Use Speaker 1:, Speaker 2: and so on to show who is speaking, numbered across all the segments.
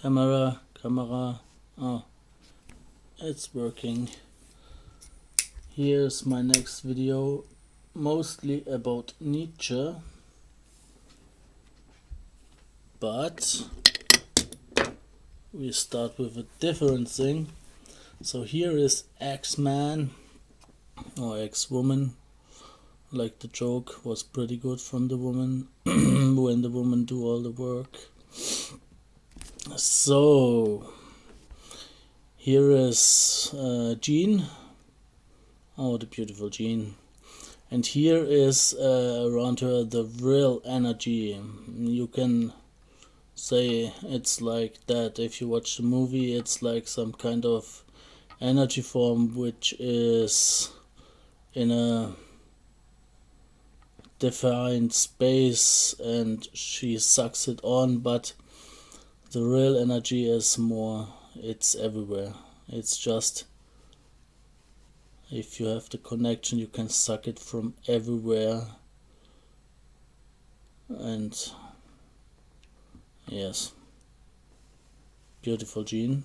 Speaker 1: Camera. Oh, it's working. Here's my next video, mostly about Nietzsche, but we start with a different thing. So here is X-Man or X-Woman. Like the joke was pretty good from the woman when the woman do all the work. So here is Jean. Oh, the beautiful Jean. And here is around her the real energy. You can say it's like that. If you watch the movie, it's like some kind of energy form which is in a defined space and she sucks it on, but the real energy is more, it's everywhere. It's just, if you have the connection, you can suck it from everywhere. And yes, beautiful Jean.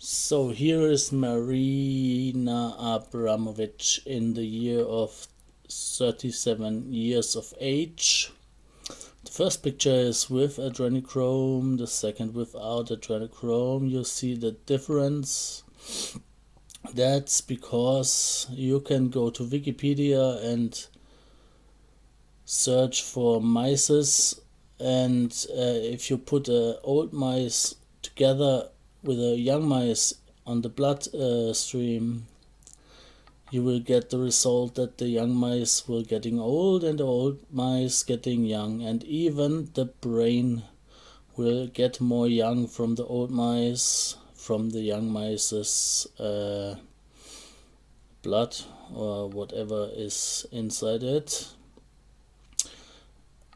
Speaker 1: So here is Marina Abramovich in the year of 37 years of age. The first picture is with adrenochrome, the second without adrenochrome. You see the difference. That's because you can go to Wikipedia and search for mices, and if you put old mice together with a young mice on the blood stream, you will get the result that the young mice will getting old and the old mice getting young, and even the brain will get more young from the old mice, from the young mice's blood or whatever is inside it.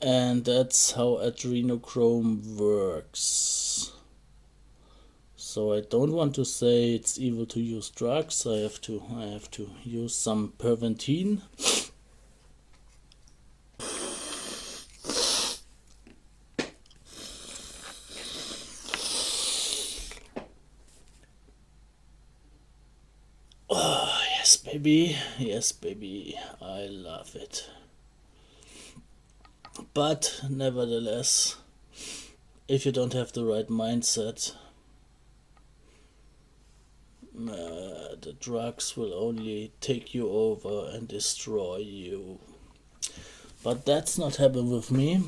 Speaker 1: And that's how adrenochrome works. So I don't want to say it's evil to use drugs. I have to use some Perventine. Oh, yes baby, I love it. But nevertheless, if you don't have the right mindset, the drugs will only take you over and destroy you. But that's not happened with me,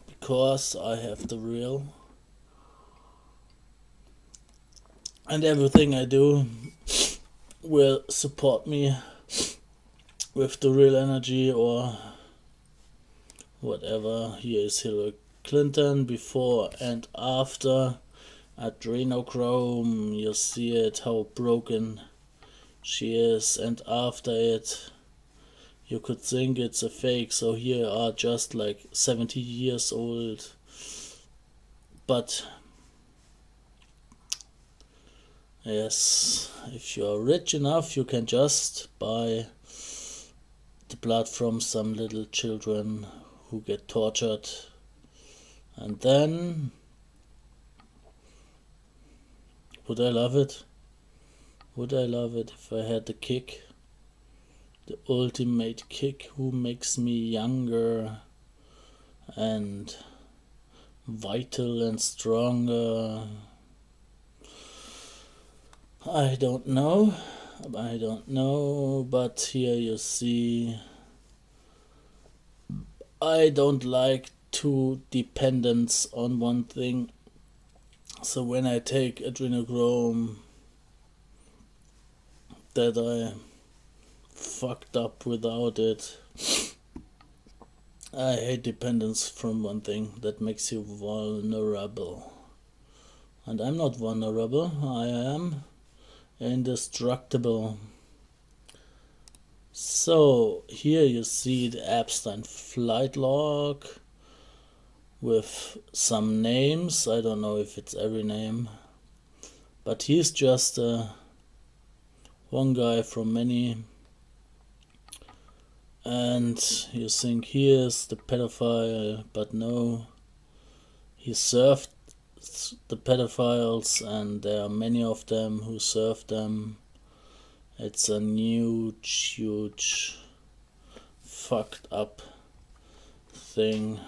Speaker 1: because I have the real, and everything I do will support me with the real energy or whatever. Here is Hillary Clinton before and after adrenochrome. You see it, how broken she is, and after it you could think it's a fake. So here are just like 70 years old, but yes, if you are rich enough, you can just buy the blood from some little children who get tortured, and then would I love it? Would I love it if I had the kick, the ultimate kick, who makes me younger and vital and stronger? I don't know, but here you see, I don't like too dependence on one thing. So when I take adrenochrome that I fucked up without it, I hate dependence from one thing that makes you vulnerable. And I'm not vulnerable, I am indestructible. So here you see the Epstein flight log with some names. I don't know if it's every name, but he's just one guy from many. And you think he is the pedophile, but no, he served the pedophiles, and there are many of them who serve them. It's a huge fucked up thing.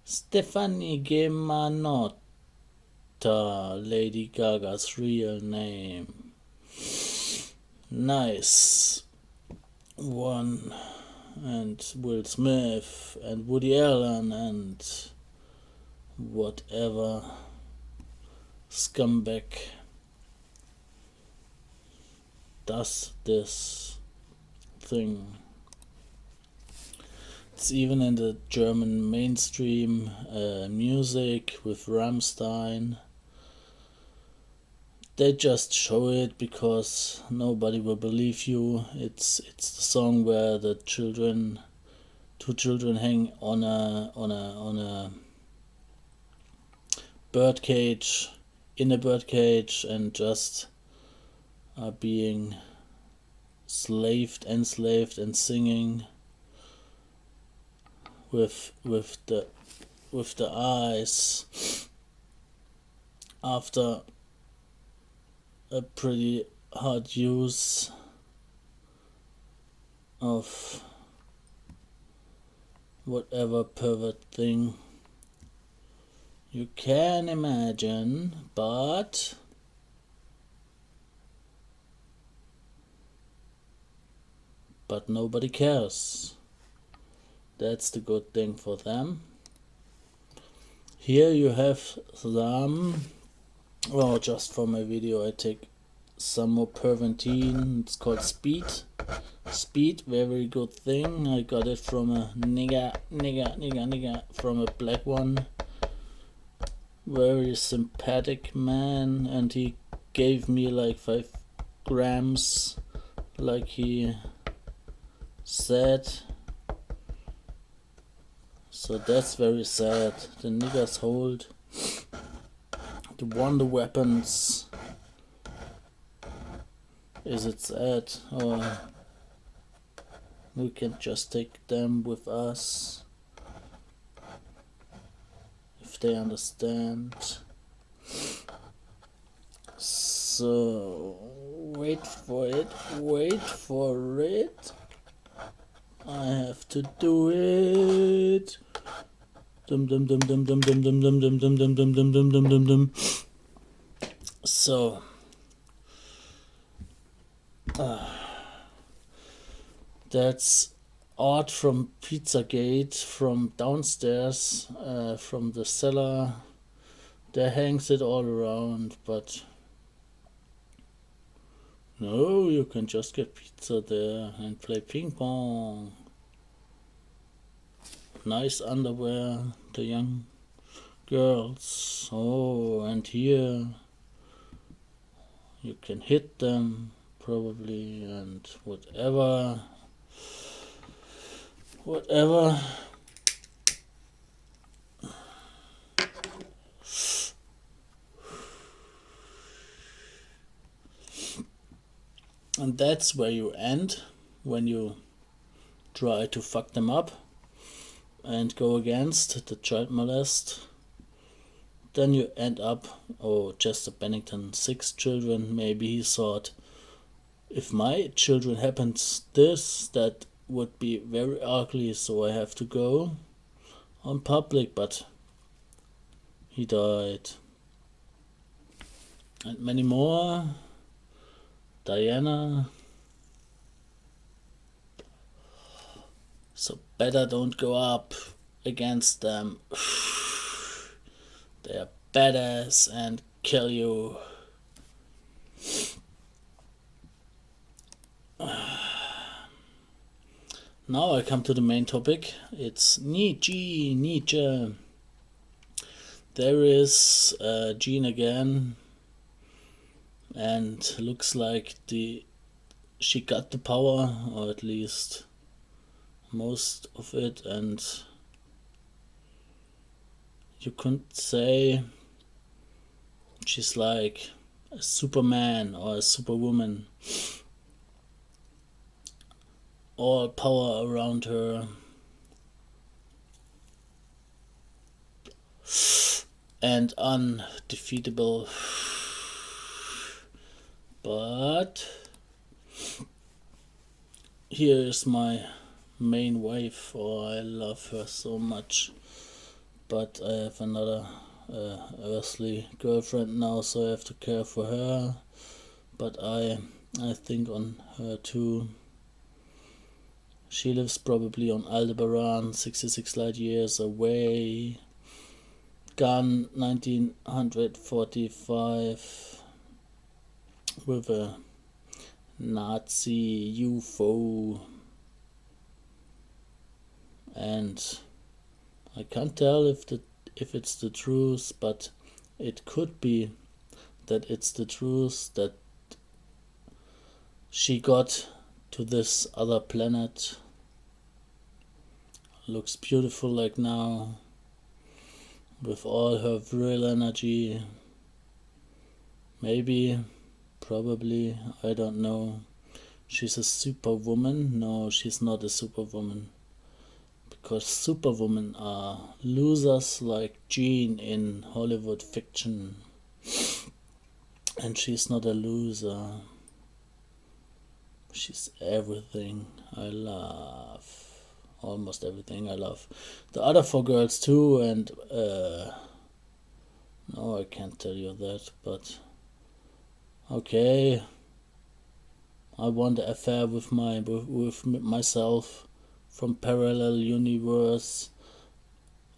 Speaker 1: Stephanie Germanotta, Lady Gaga's real name. Nice one. And Will Smith and Woody Allen and whatever scumbag does this thing. It's even in the German mainstream music with Rammstein. They just show it because nobody will believe you. It's the song where the two children hang on a bird cage, in a bird cage, and just are being enslaved and singing with the eyes after a pretty hard use of whatever pervert thing you can imagine, but nobody cares. That's the good thing for them. Here you have some, well, just for my video I take some more Perventine. It's called Speed, very good thing. I got it from a nigga, from a black one. Very sympathetic man, and he gave me like 5 grams, like he said. So that's very sad. The niggas hold the wonder weapons. Is it sad? Or we can just take them with us if they understand. So wait for it. I have to do it. Dum dum dum dum dum dum dum dum dum dum dum dum dum dum dum dum dum. So that's art from Pizzagate, from downstairs, from the cellar. There hangs it all around, but no, you can just get pizza there and play ping pong. Nice underwear, the young girls. Oh, and here you can hit them probably, and whatever. And that's where you end when you try to fuck them up and go against the child molest. Then you end up, Chester Bennington, 6 children. Maybe he thought, if my children happens this, that would be very ugly, so I have to go on public, but he died. And many more. Diana. So better don't go up against them. They're badass and kill you. Now I come to the main topic. It's Nietzsche. There is Jean again, and looks like she got the power, or at least most of it, and you couldn't say she's like a Superman or a Superwoman. All power around her. and undefeatable. But here is my main wife. Oh, I love her so much. But I have another earthly girlfriend now, so I have to care for her. But I think on her too. She lives probably on Aldebaran, 66 light years away. Gone 1945 with a Nazi UFO. And I can't tell if it's the truth, but it could be that it's the truth, that she got to this other planet. Looks beautiful like now, with all her virile energy. Maybe, probably, I don't know. She's a superwoman? No, she's not a superwoman. Because superwomen are losers like Jean in Hollywood fiction. And she's not a loser. She's everything I love. Almost everything I love. The other 4 girls too, and no, I can't tell you that, but okay. I want an affair with myself from parallel universe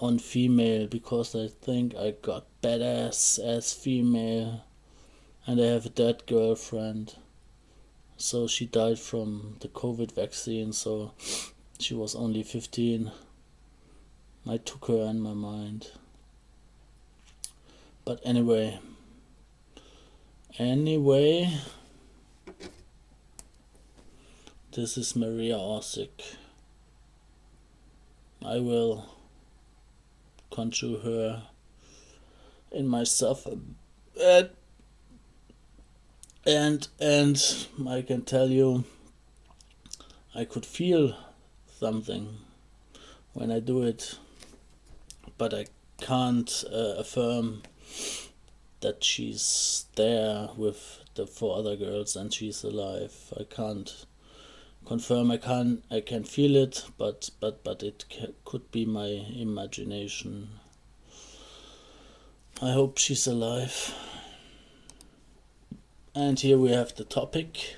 Speaker 1: on female, because I think I got badass as female, and I have a dead girlfriend. So she died from the COVID vaccine, so she was only 15. I took her in my mind. But anyway, this is Maria Orsic. I will conjure her in myself, and I can tell you, I could feel something when I do it, but I can't affirm that she's there with the 4 other girls and she's alive. I can't confirm. I can feel it, but it could be my imagination. I hope she's alive. And here we have the topic.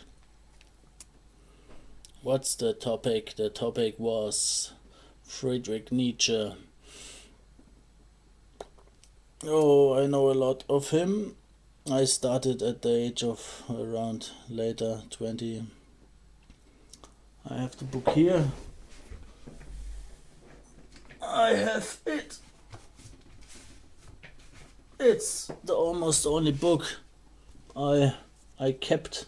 Speaker 1: What's the topic? The topic was Friedrich Nietzsche. Oh, I know a lot of him. I started at the age of around later 20. I have the book here. I have it. It's the almost only book I kept.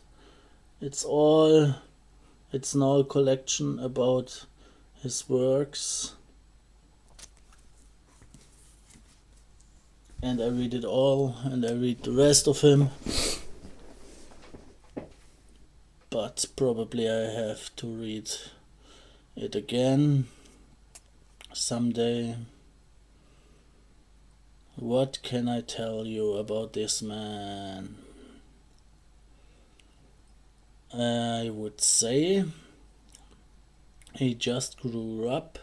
Speaker 1: It's now a collection about his works. And I read it all, and I read the rest of him. But probably I have to read it again someday. What can I tell you about this man? I would say he just grew up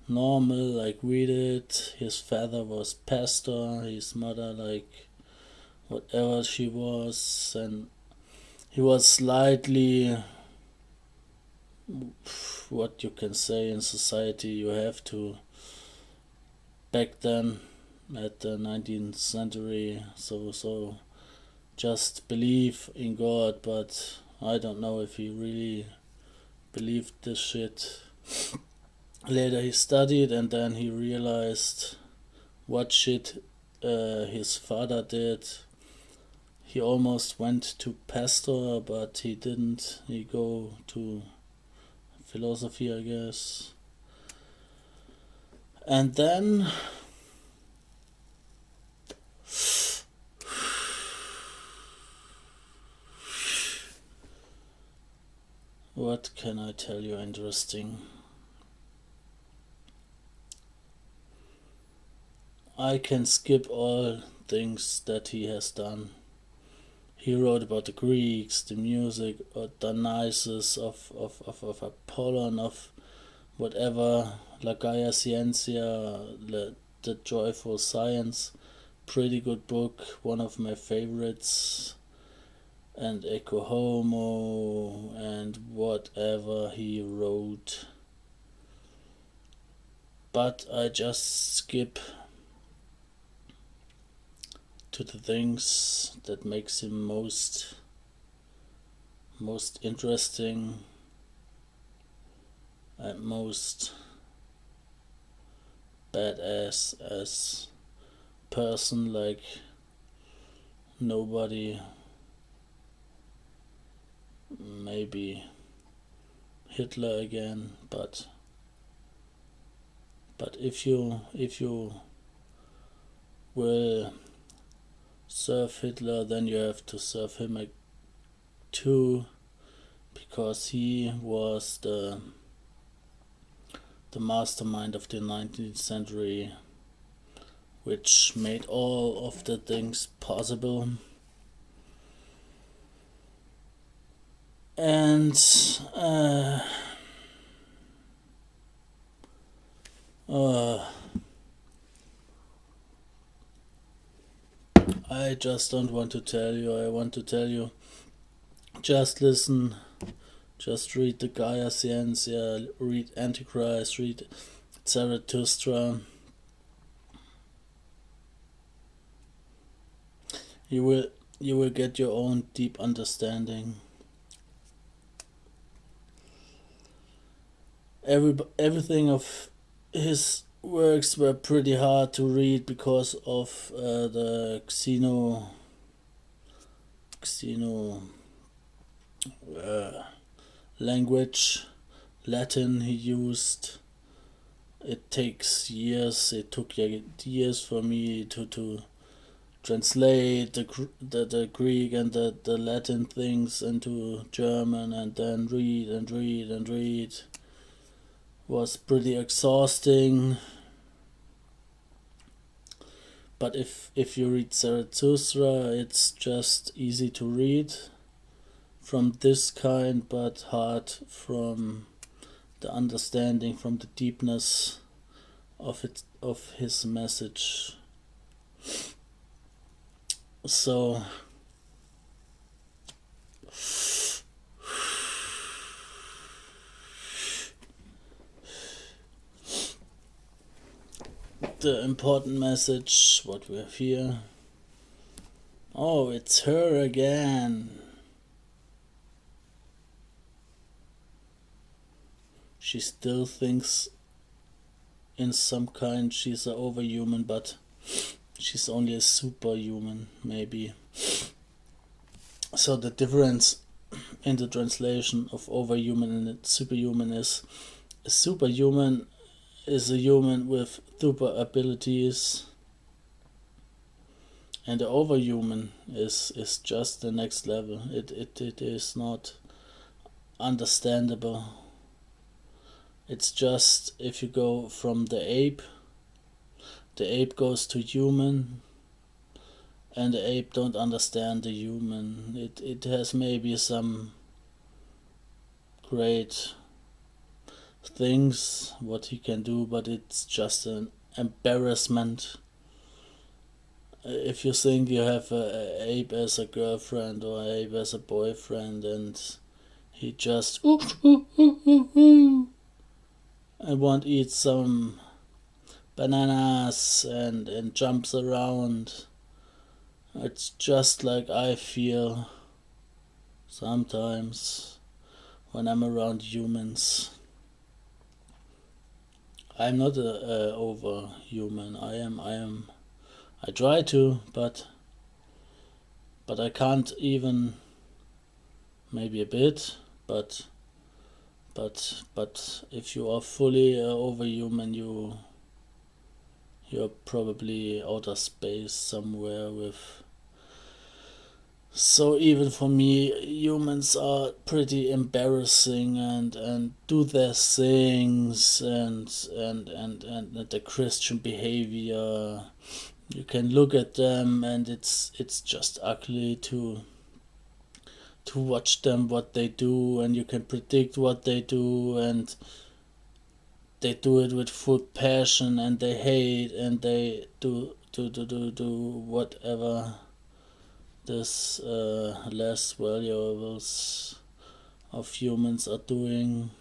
Speaker 1: normal, like we did. His father was pastor, his mother like whatever she was, and he was slightly, what you can say in society, you have to, back then at the 19th century, so just believe in God, but I don't know if he really believed this shit. Later he studied, and then he realized what shit his father did. He almost went to pastor, but he didn't. He go to philosophy, I guess. And then what can I tell you interesting? I can skip all things that he has done. He wrote about the Greeks, the music, or Dionysus of Apollon, of whatever, La Gaia Scientia, the Joyful Science. Pretty good book, one of my favorites. And Ecce Homo, and whatever he wrote. But I just skip to the things that makes him most interesting and most badass as person, like nobody. Maybe Hitler again, but if you will serve Hitler, then you have to serve him too, because he was the mastermind of the 19th century, which made all of the things possible. And I just don't want to tell you. I want to tell you, just listen, just read the Gaia Scientia, read Antichrist, read Zarathustra. You will get your own deep understanding. Everything of his works were pretty hard to read because of the xeno language, Latin he used. It took years for me to translate the Greek and the Latin things into German, and then read. Was pretty exhausting. But if you read Zarathustra, it's just easy to read from this kind, but hard from the understanding, from the deepness of his message. So the important message, what we have here. Oh, it's her again. She still thinks in some kind she's a overhuman, but she's only a superhuman, maybe. So the difference in the translation of overhuman and superhuman is a superhuman is a human with super abilities, and the overhuman is just the next level. It is not understandable. It's just, if you go from the ape goes to human, and the ape don't understand the human. It has maybe some great things what he can do, but it's just an embarrassment. If you think you have a ape as a girlfriend or an ape as a boyfriend, and he just and won't eat some bananas and jumps around, it's just like I feel sometimes when I'm around humans. I'm not a overhuman. I try to, but I can't even. Maybe a bit, but if you are fully overhuman, you're probably outer space somewhere with So even for me, humans are pretty embarrassing and do their things and the Christian behavior. You can look at them and it's just ugly to watch them what they do, and you can predict what they do, and they do it with full passion, and they hate, and they do whatever this less valuables of humans are doing.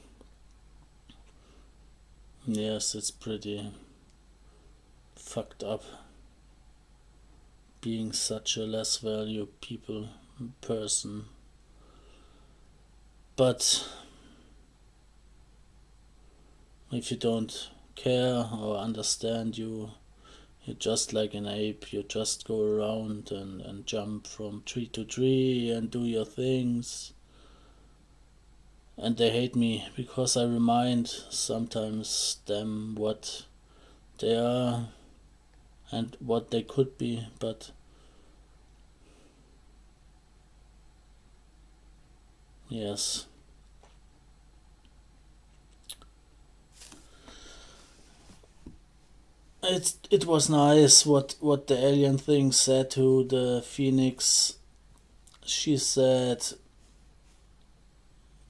Speaker 1: Yes, it's pretty fucked up being such a less value person. But if you don't care or understand, you're just like an ape. You just go around and jump from tree to tree and do your things. And they hate me because I remind sometimes them what they are and what they could be, but yes. It was nice what the alien thing said to the Phoenix. She said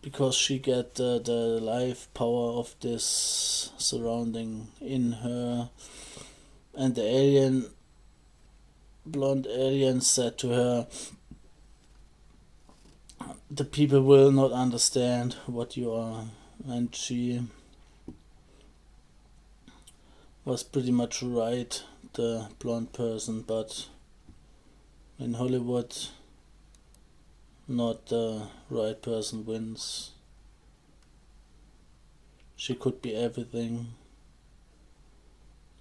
Speaker 1: because she get the life power of this surrounding in her, and the blonde alien said to her, the people will not understand what you are. And she was pretty much right, the blonde person, but in Hollywood not the right person wins. She could be everything.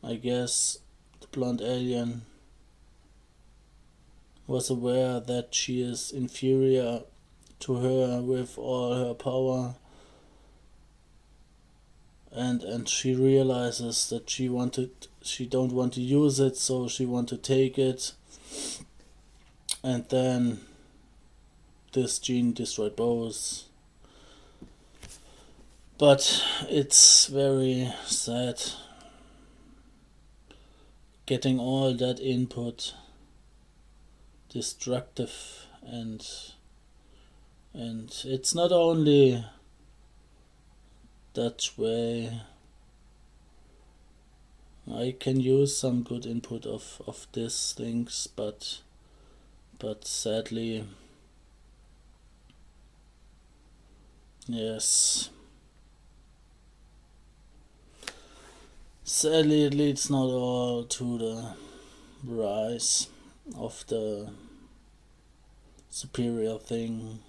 Speaker 1: I guess the blonde alien was aware that she is inferior to her with all her power, and she realizes that she don't want to use it, so she want to take it, and then this gene destroyed both. But it's very sad getting all that input destructive, and it's not only that way. I can use some good input of these things, but sadly, yes, sadly it leads not all to the rise of the superior thing.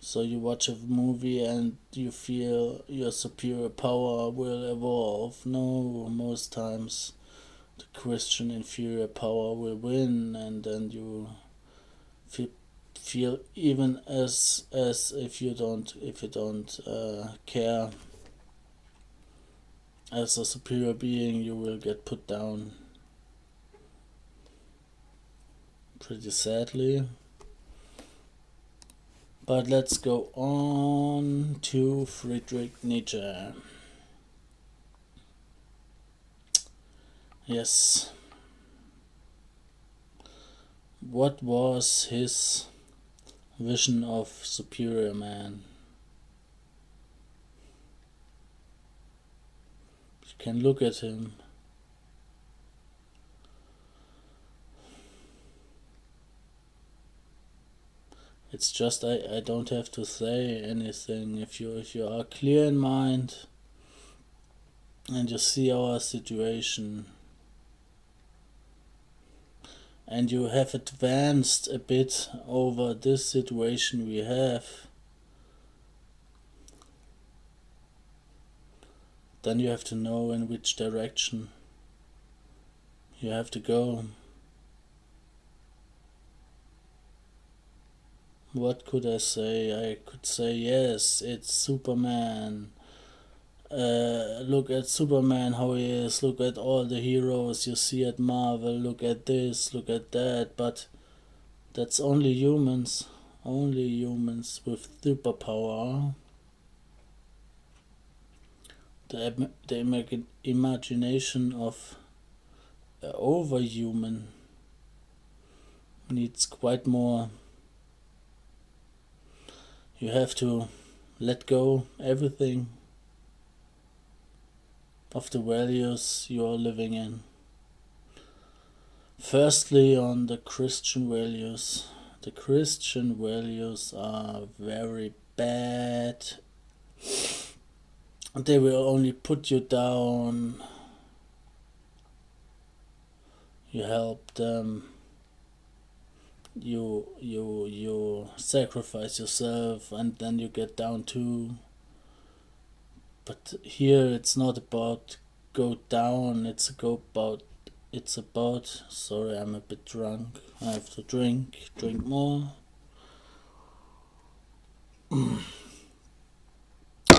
Speaker 1: So you watch a movie and you feel your superior power will evolve. No, most times the Christian inferior power will win, and then you feel even as if you don't care as a superior being, you will get put down pretty sadly. But let's go on to Friedrich Nietzsche. Yes. What was his vision of superior man? You can look at him. It's just I don't have to say anything. If you are clear in mind and you see our situation and you have advanced a bit over this situation we have, then you have to know in which direction you have to go. What could I say? I could say, yes, it's Superman. Look at Superman, how he is. Look at all the heroes you see at Marvel. Look at this, look at that. But That's only humans with superpower. The imagination of an overhuman needs quite more. You have to let go everything of the values you are living in. Firstly, on the Christian values. The Christian values are very bad. They will only put you down. You help them. You sacrifice yourself, and then you get down too. But here it's not about go down. It's about. Sorry, I'm a bit drunk. I have to drink more.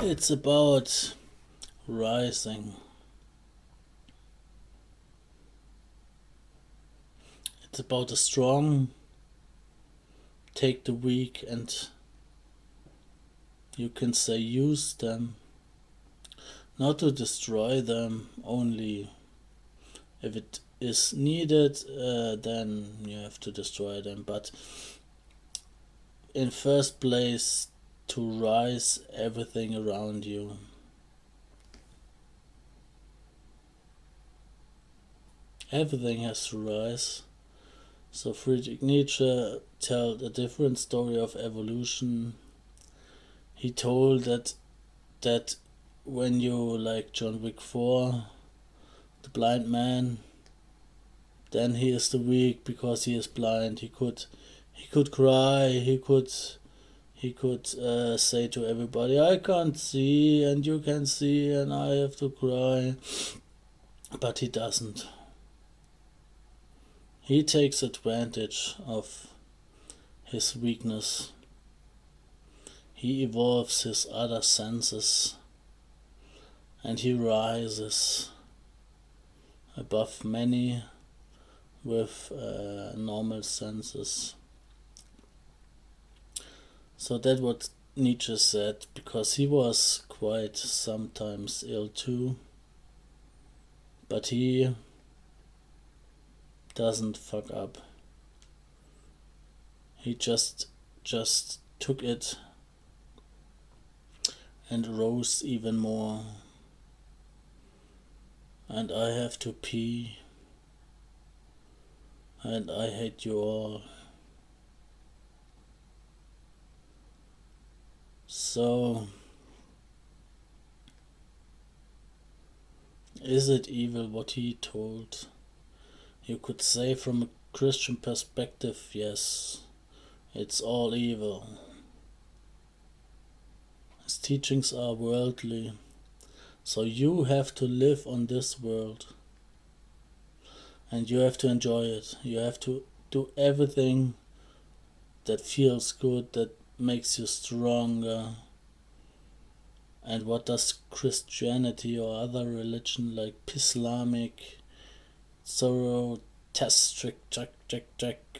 Speaker 1: It's about rising. It's about the strong take the weak and you can say use them. Not to destroy them, only if it is needed, then you have to destroy them. But in first place, to rise everything around you. Everything has to rise. So Friedrich Nietzsche told a different story of evolution. He told that when you, like John Wick 4, the blind man, then he is the weak because he is blind. He could cry. He could say to everybody, "I can't see, and you can see, and I have to cry," but he doesn't. He takes advantage of his weakness. He evolves his other senses, and he rises above many with normal senses. So that's what Nietzsche said, because he was quite sometimes ill too, but he doesn't fuck up. He just took it and rose even more. And I have to pee. And I hate you all. So, is it evil what he told? You could say from a Christian perspective, yes, it's all evil. His teachings are worldly, so you have to live on this world. And you have to enjoy it. You have to do everything that feels good, that makes you stronger. And what does Christianity or other religion like Islamic, Zoroastrian,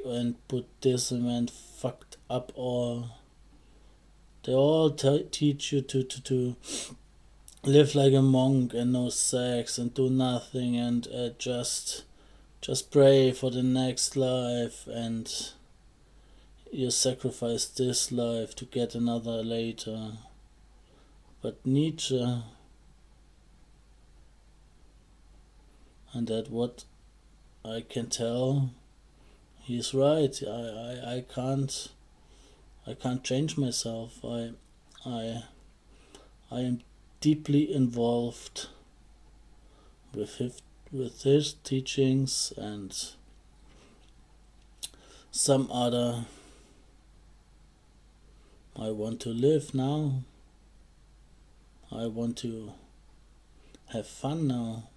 Speaker 1: and Buddhism and fucked up all? They all teach you to live like a monk and no sex and do nothing and just pray for the next life, and you sacrifice this life to get another later. But Nietzsche, and that what I can tell, he's right. I can't change myself. I am deeply involved with his teachings and some other. I want to live now. I want to have fun now.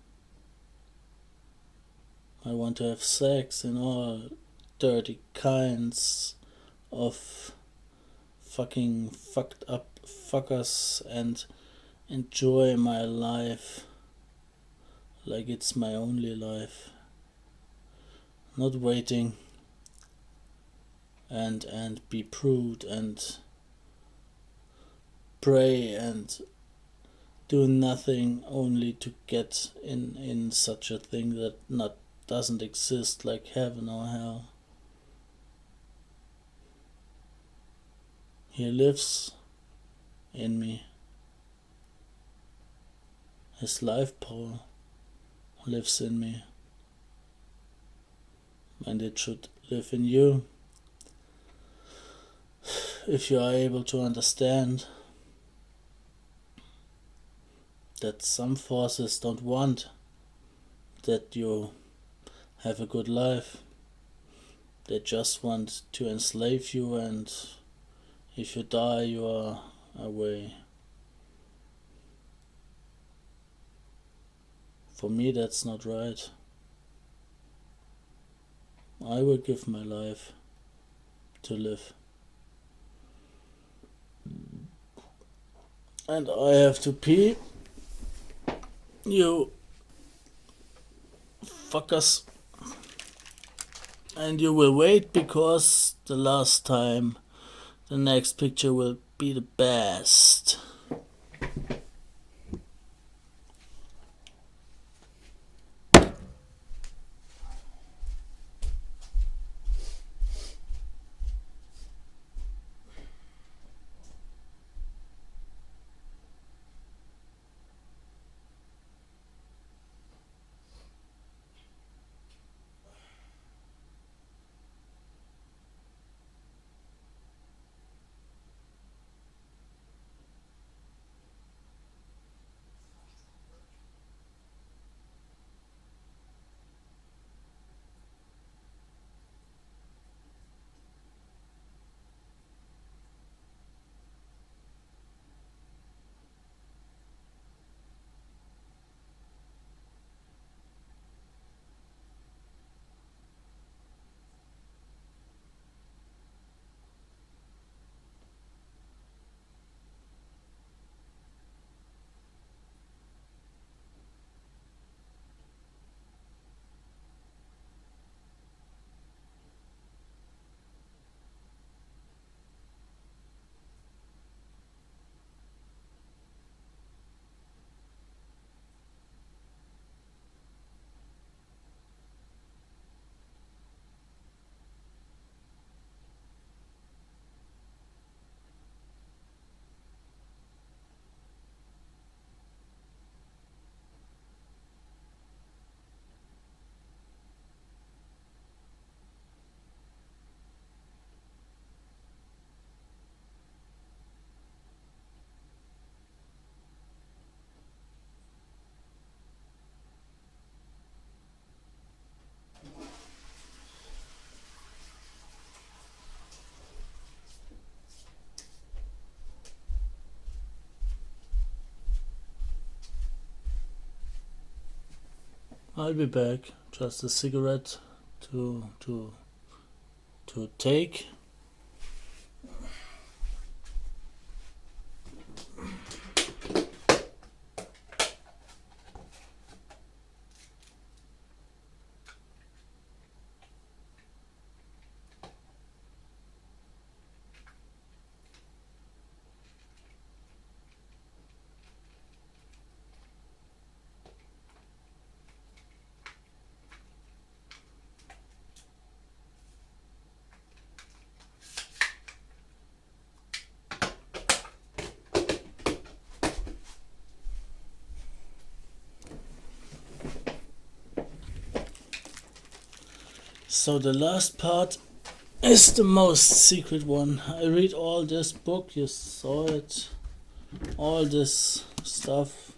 Speaker 1: I want to have sex in all dirty kinds of fucking fucked up fuckers and enjoy my life like it's my only life. Not waiting and be prude and pray and do nothing only to get in such a thing that not doesn't exist, like heaven or hell. He lives in me. His life power lives in me, and it should live in you if you are able to understand that some forces don't want that you have a good life. They just want to enslave you, and if you die, you are away. For me, that's not right. I will give my life to live. And I have to pee. You fuckers. And you will wait, because the last time, the next picture will be the best. I'll be back. Just a cigarette to take. So the last part is the most secret one. I read all this book, you saw it, all this stuff,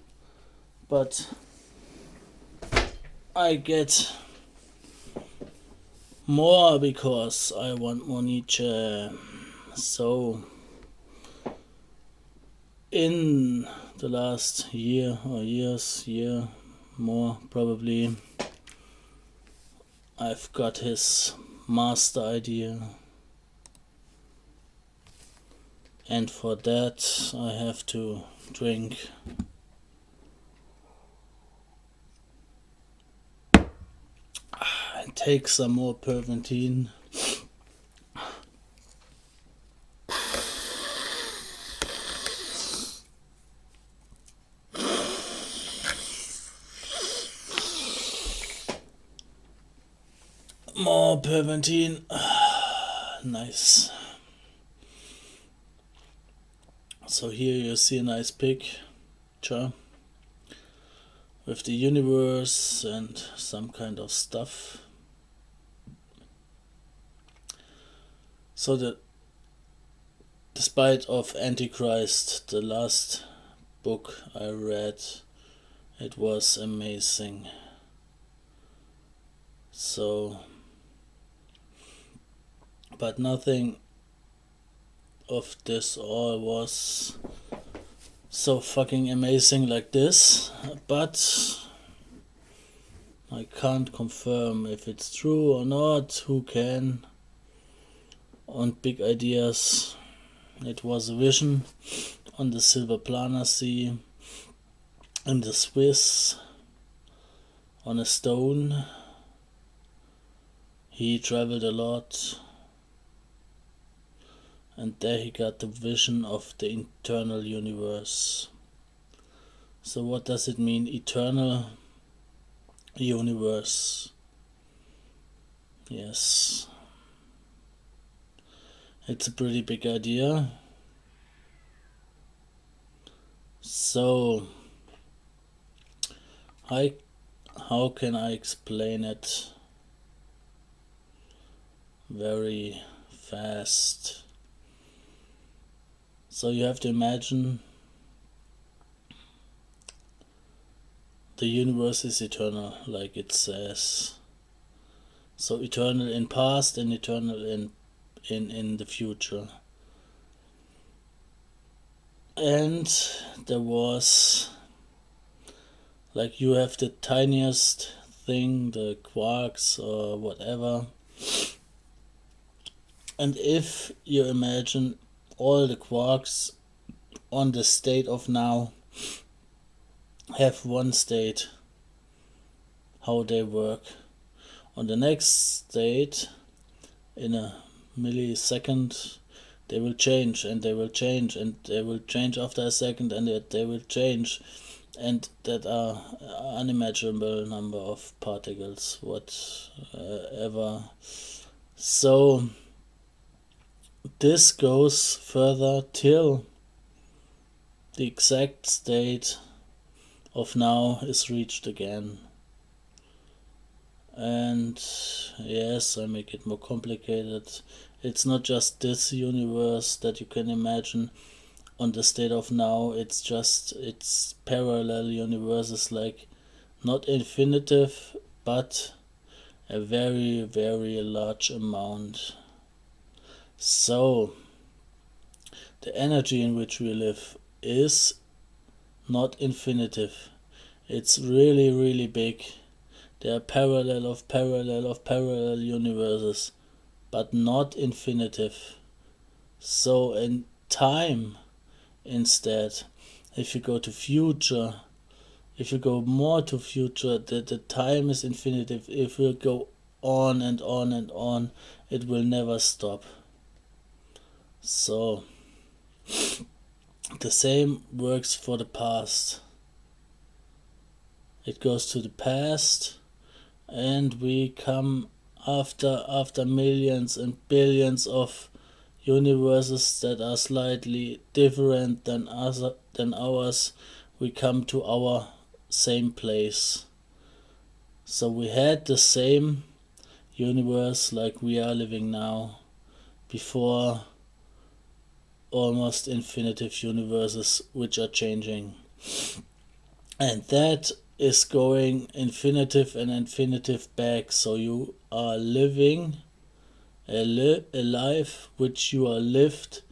Speaker 1: but I get more because I want more Nietzsche. So in the last year or year more probably, I've got his master idea, and for that I have to drink and take some more Perventine More Perventine. Nice. So here you see a nice picture with the universe and some kind of stuff. So that despite of Antichrist, the last book I read, it was amazing. So, but nothing of this all was so fucking amazing like this, but I can't confirm if it's true or not. Who can? On Big Ideas, it was a vision on the Silver Plana Sea in the Swiss on a stone. He traveled a lot, and there he got the vision of the eternal universe. So what does it mean, eternal universe? Yes, it's a pretty big idea. So how can I explain it very fast? So you have to imagine the universe is eternal, like it says. So eternal in past and eternal in the future. And there was, like, you have the tiniest thing, the quarks or whatever. And if you imagine all the quarks on the state of now have one state, how they work. On the next state, in a millisecond, they will change and they will change and they will change after a second and they will change, and that are unimaginable number of particles, whatever. So this goes further till the exact state of now is reached again. And yes, I make it more complicated. It's not just this universe that you can imagine on the state of now, it's parallel universes, like not infinitive, but a very, very large amount. So the energy in which we live is not infinitive. It's really, really big. There are parallel of parallel universes, but not infinitive. So in time, instead, if you go to future, if you go more to future, the time is infinitive. If we go on and on and on, it will never stop. So the same works for the past. It goes to the past, and we come after millions and billions of universes that are slightly different than ours. We come to our same place. So we had the same universe like we are living now, before almost infinitive universes which are changing. And that is going infinitive and infinitive back. So you are living a life which you are lived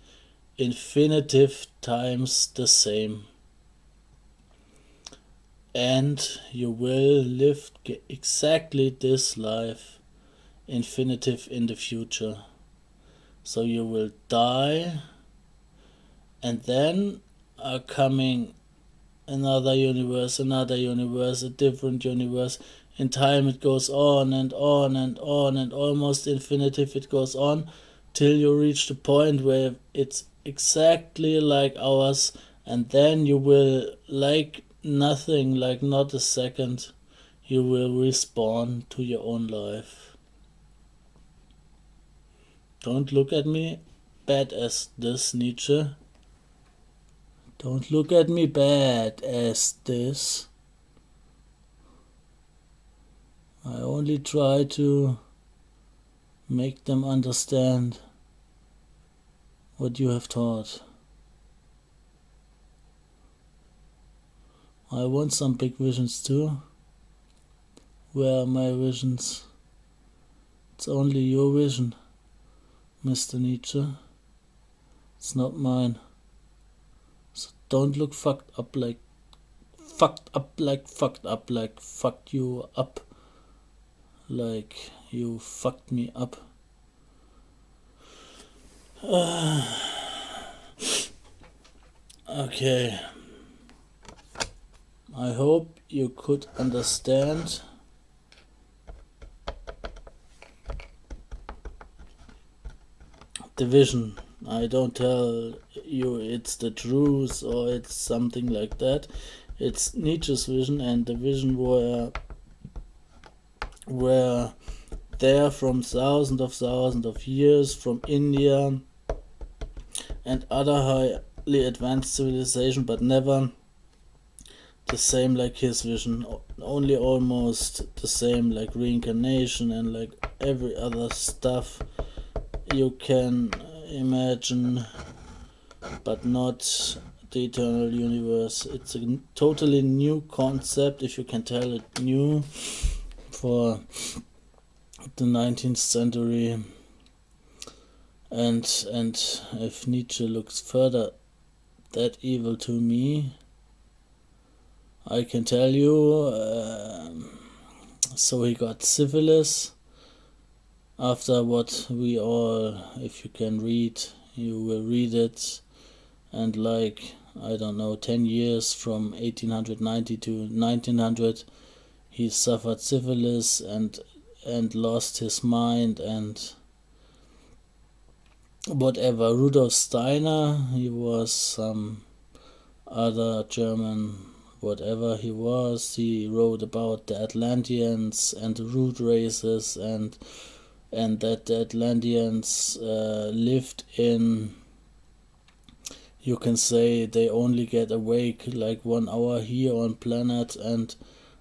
Speaker 1: infinitive times the same. And you will live exactly this life infinitive in the future. So you will die, and then are coming another universe, a different universe. In time it goes on and on and on, and almost infinitive it goes on, till you reach the point where it's exactly like ours, and then you will, like nothing, like not a second, you will respawn to your own life. Don't look at me bad as this, Nietzsche. Don't look at me bad as this. I only try to make them understand what you have taught. I want some big visions too. Where are my visions? It's only your vision, Mr. Nietzsche. It's not mine. So don't look fucked up like fucked you up. Like you fucked me up. Okay. I hope you could understand the vision. I don't tell you it's the truth or it's something like that. It's Nietzsche's vision, and the vision were there from thousands of years, from India and other highly advanced civilization, but never the same like his vision, only almost the same like reincarnation and like every other stuff you can imagine, but not the eternal universe. It's a totally new concept, if you can tell it new, for the 19th century. And if Nietzsche looks further that evil to me, I can tell you, so he got syphilis after what we all, if you can read, you will read it, and like, I don't know, 10 years from 1890 to 1900, he suffered syphilis and lost his mind and whatever. Rudolf Steiner, he was some other German whatever he was. He wrote about the Atlanteans and the root races and that the Atlanteans lived in, you can say, they only get awake like 1 hour here on planet, and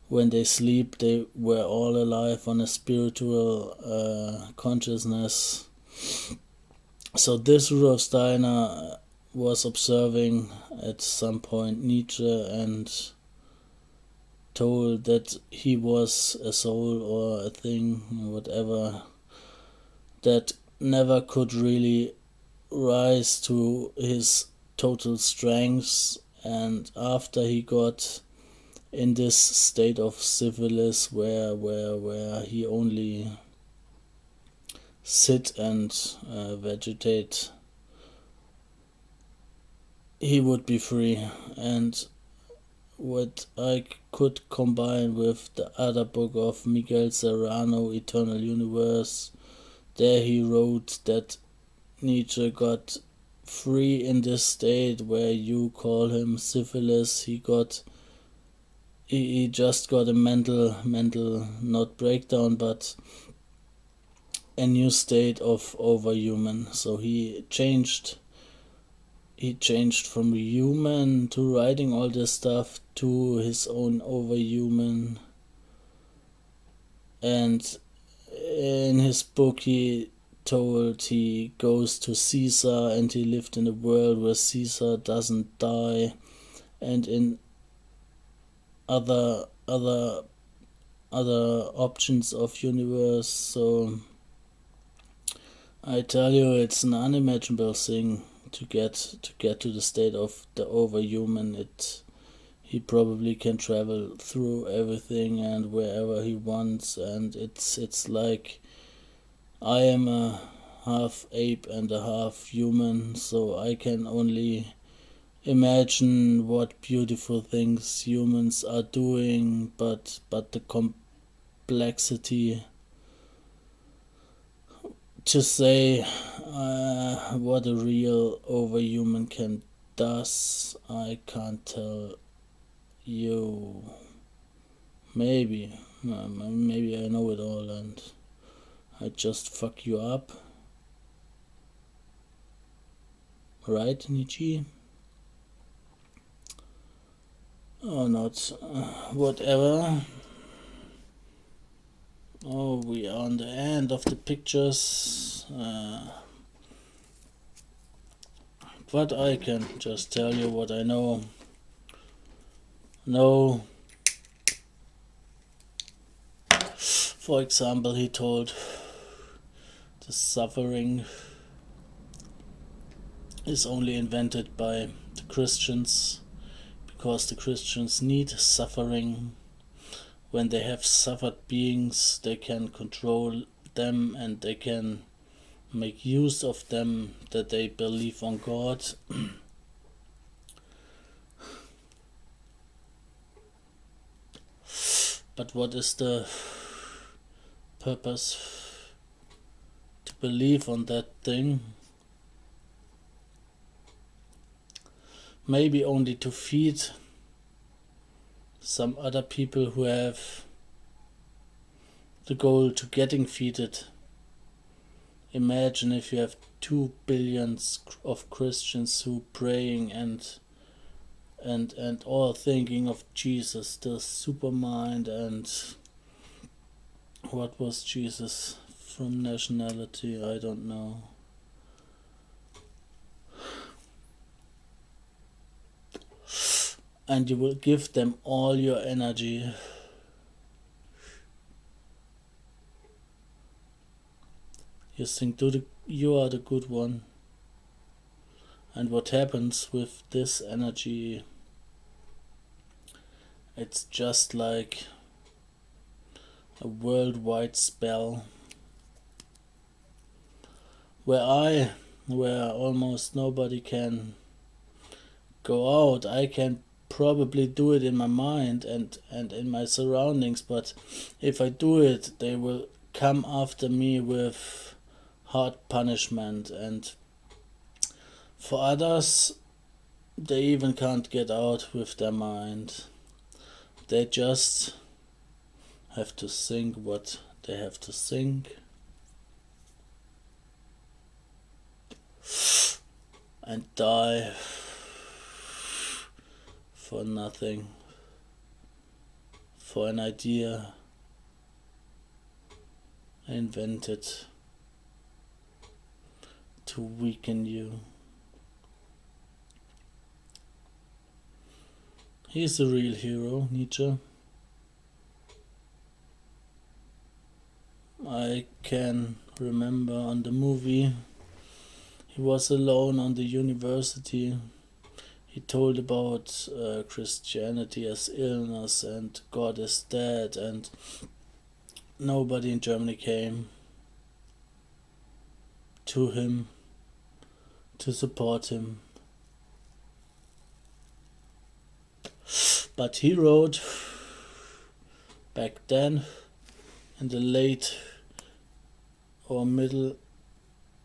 Speaker 1: when they sleep they were all alive on a spiritual consciousness. So this Rudolf Steiner was observing at some point Nietzsche and told that he was a soul or a thing, whatever, that never could really rise to his total strength. And after he got in this state of syphilis where he only sit and vegetate, he would be free. And what I could combine with the other book of Miguel Serrano, Eternal Universe, there he wrote that Nietzsche got free in this state where you call him syphilis. He just got a mental not breakdown, but a new state of overhuman. So he changed from human to writing all this stuff to his own overhuman. And in his book he told he goes to Caesar and he lived in a world where Caesar doesn't die, and in other options of universe. So I tell you, it's an unimaginable thing to get to the state of the overhuman. He probably can travel through everything and wherever he wants, and it's like I am a half ape and a half human, so I can only imagine what beautiful things humans are doing, but the complexity to say what a real overhuman can does, I can't tell you. Maybe I know it all and I just fuck you up, Right, Nietzsche? Or not? Whatever. Oh, we are on the end of the pictures. But I can just tell you what I know. No. For example, he told the suffering is only invented by the Christians because the Christians need suffering. When they have suffered beings, they can control them and they can make use of them, that they believe on God. But what is the purpose to believe on that thing? Maybe only to feed some other people who have the goal to getting feeded. Imagine if you have 2 billion of Christians who praying and all thinking of Jesus, the supermind, and what was Jesus from nationality? I don't know. And you will give them all your energy. You think you are the good one. And what happens with this energy? It's just like a worldwide spell where almost nobody can go out. I can probably do it in my mind and in my surroundings, but if I do it, they will come after me with hard punishment. And for others, they even can't get out with their mind. They just have to think what they have to think and die for nothing, for an idea invented to weaken you. He's the real hero, Nietzsche. I can remember on the movie, he was alone on the university. He told about Christianity as illness and God is dead, and nobody in Germany came to him to support him. But he wrote back then, in the late or middle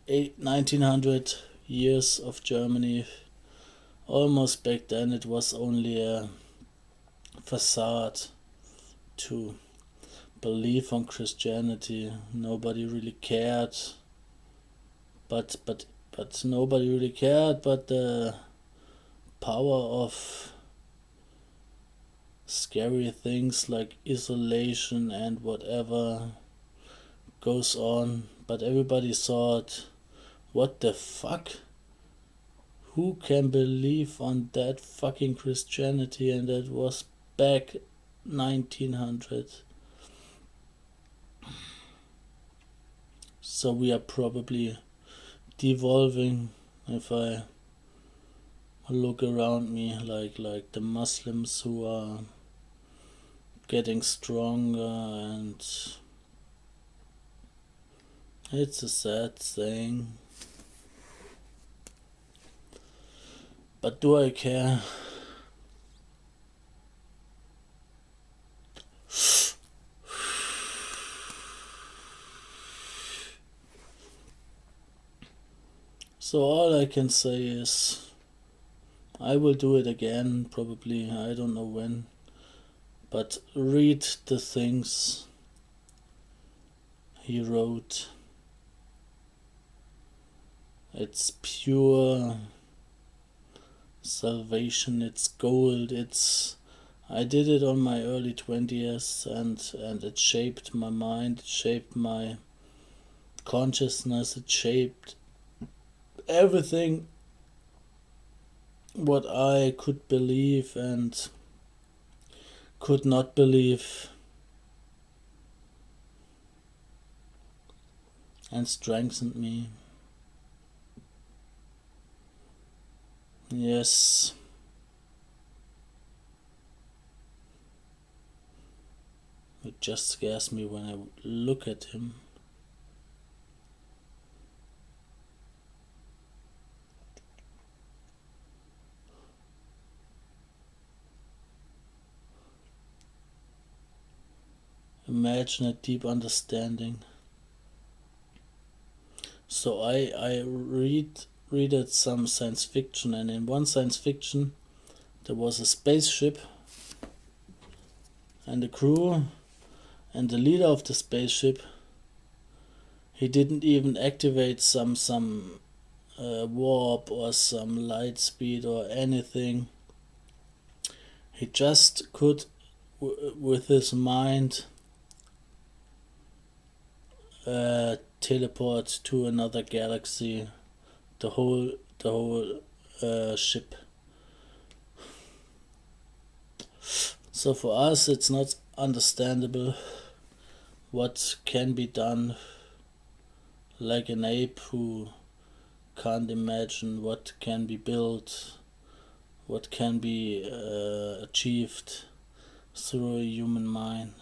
Speaker 1: 1900 years of Germany, almost back then it was only a facade to believe on Christianity. Nobody really cared, but nobody really cared, but the power of scary things like isolation and whatever goes on. But everybody thought, what the fuck? Who can believe on that fucking Christianity? And that was back 1900. So we are probably devolving. If I look around me, like the Muslims who are getting stronger, and it's a sad thing. But do I care? So all I can say is I will do it again, probably, I don't know when. But read the things he wrote. It's pure salvation, it's gold, it's... I did it on my early 20s, and it shaped my mind, it shaped my consciousness, it shaped everything what I could believe and could not believe, and strengthened me. Yes. It just scares me when I look at him. Imagine a deep understanding. So I read some science fiction, and in one science fiction there was a spaceship and a crew, and the leader of the spaceship, he didn't even activate some warp or some light speed or anything. He just could, with his mind, teleport to another galaxy, the whole ship. So for us it's not understandable what can be done, like an ape who can't imagine what can be built, what can be achieved through a human mind.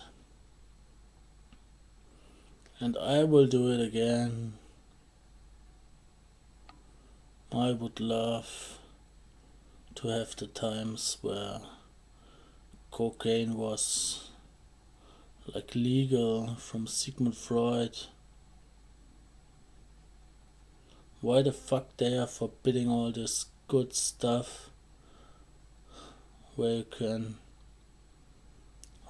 Speaker 1: And I will do it again. I would love to have the times where cocaine was like legal, from Sigmund Freud. Why the fuck they are forbidding all this good stuff where you can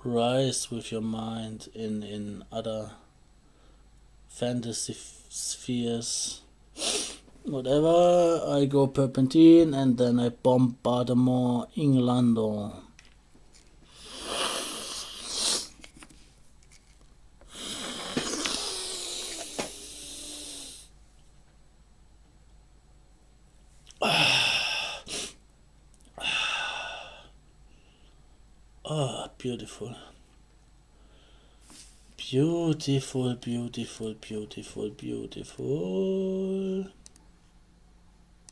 Speaker 1: rise with your mind in other fantasy spheres? Whatever, I go Perpentine and then I bombardement Inglando. Ah, beautiful. Beautiful, beautiful, beautiful, beautiful.